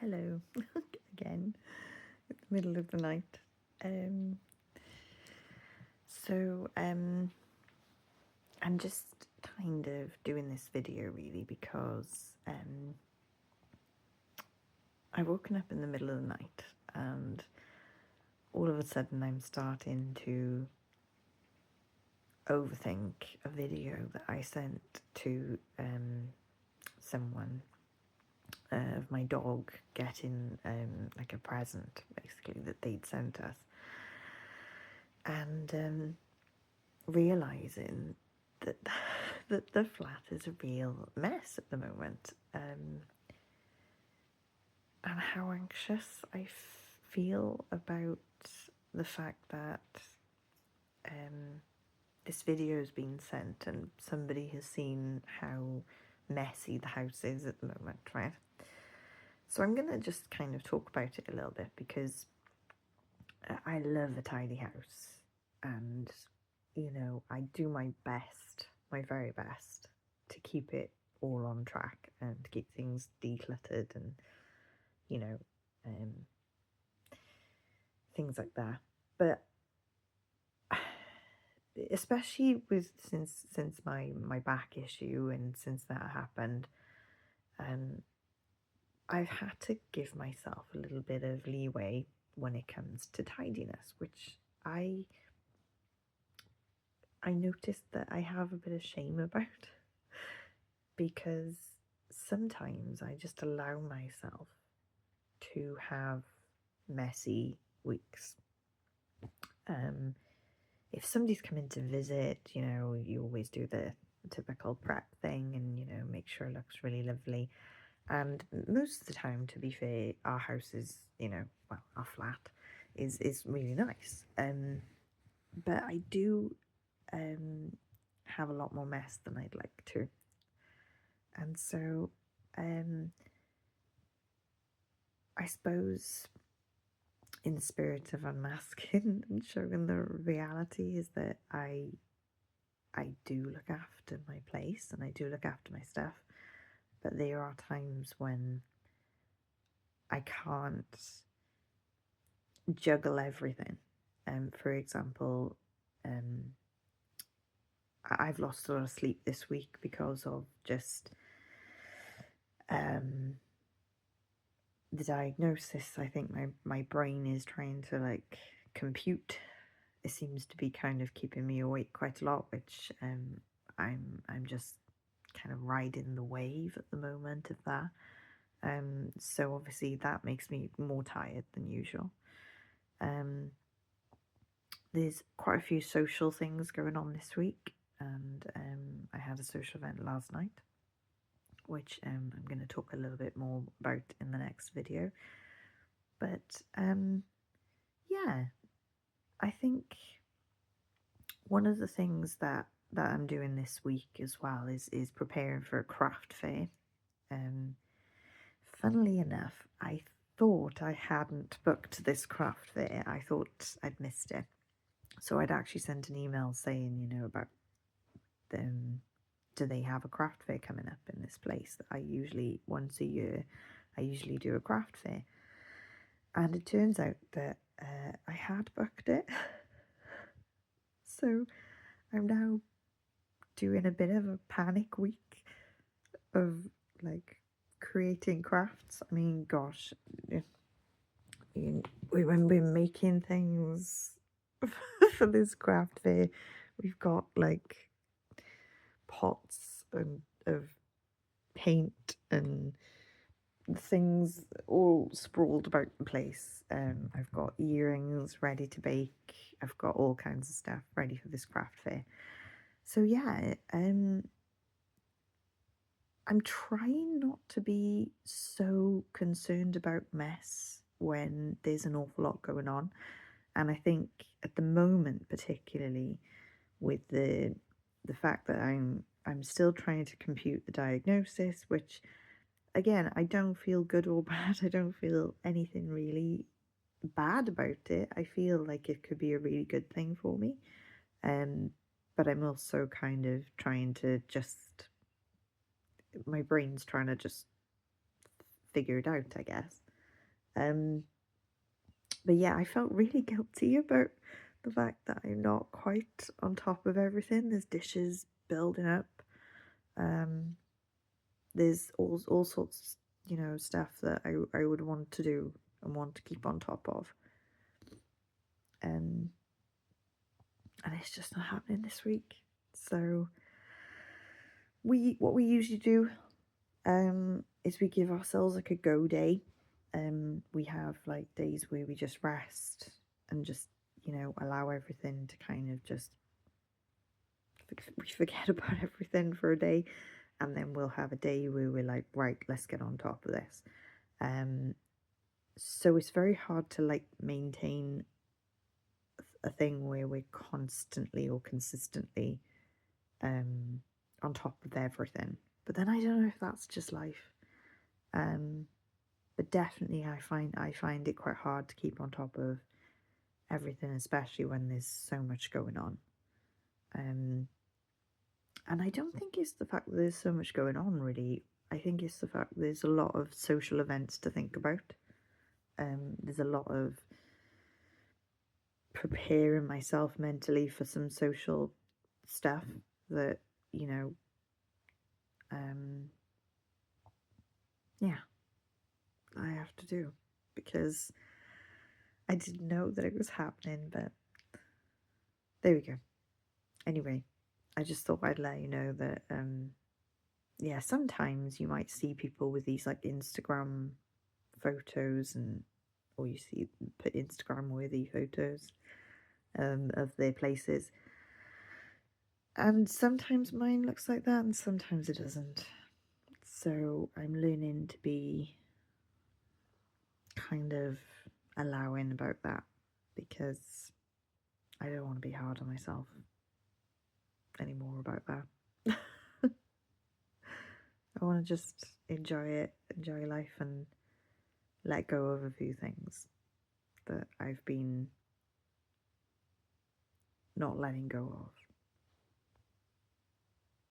Hello again at the middle of the night. Um, so I'm just kind of doing this video really because I've woken up in the middle of the night and all of a sudden I'm starting to overthink a video that I sent to someone of my dog getting like a present basically that they'd sent us, and realizing that that the flat is a real mess at the moment, and how anxious I feel about the fact that this video has been sent and somebody has seen how messy the house is at the moment, right? So I'm gonna just kind of talk about it a little bit because I love a tidy house, and I do my best, my very best, to keep it all on track and to keep things decluttered and you know um, things like that. But especially with since my back issue and since that happened, um, I've had to give myself a little bit of leeway when it comes to tidiness, which I noticed that I have a bit of shame about, because sometimes I just allow myself to have messy weeks. If somebody's coming to visit, you always do the typical prep thing and, make sure it looks really lovely. And most of the time, to be fair, our house is, our flat is really nice. But I do have a lot more mess than I'd like to. And so I suppose, in the spirit of unmasking and showing the reality, is that I do look after my place and I do look after my stuff, but there are times when I can't juggle everything. For example, I've lost a lot of sleep this week because of just the diagnosis. I think my brain is trying to compute. It seems to be kind of keeping me awake quite a lot, which I'm just kind of riding the wave at the moment of that. So obviously that makes me more tired than usual. There's quite a few social things going on this week, and I had a social event last night, which I'm going to talk a little bit more about in the next video. But yeah, I think one of the things that I'm doing this week as well is preparing for a craft fair. Funnily enough, I thought I hadn't booked this craft fair. I thought I'd missed it. So I'd actually sent an email saying, about them. Do they have a craft fair coming up in this place? I usually, once a year, I usually do a craft fair. And it turns out that I had booked it. So I'm now doing a bit of a panic week of creating crafts. I mean, gosh, when we're making things for this craft fair, we've got pots of paint and things all sprawled about the place. I've got earrings ready to bake. I've got all kinds of stuff ready for this craft fair. So yeah, I'm trying not to be so concerned about mess when there's an awful lot going on. And I think at the moment, particularly with the fact that I'm still trying to compute the diagnosis, which again, I don't feel good or bad. I don't feel anything really bad about it. I feel like it could be a really good thing for me. But I'm also kind of trying to my brain's trying to just figure it out, I guess. Um, but yeah, I felt really guilty about the fact that I'm not quite on top of everything. There's dishes building up. Um, there's all sorts, stuff that I would want to do and want to keep on top of. Um, and it's just not happening this week. So what we usually do is we give ourselves like a go day. We have like days where we just rest and just, allow everything to kind of just we forget about everything for a day, and then we'll have a day where we're like, right, let's get on top of this. Um, so it's very hard to like maintain a thing where we're constantly or consistently um on top of everything. But then I don't know if that's just life. Um, but definitely I find it quite hard to keep on top of everything, especially when there's so much going on. Um, and I don't think it's the fact that there's so much going on, really. I think it's the fact that there's a lot of social events to think about. There's a lot of preparing myself mentally for some social stuff that, you know, um, yeah, I have to do because I didn't know that it was happening, but there we go. Anyway, I just thought I'd let you know that, yeah, sometimes you might see people with these like Instagram photos or you see put Instagram worthy photos of their places. And sometimes mine looks like that and sometimes it doesn't. So I'm learning to be kind of allowing about that because I don't want to be hard on myself anymore about that. I want to just enjoy it, enjoy life, and let go of a few things that I've been not letting go of.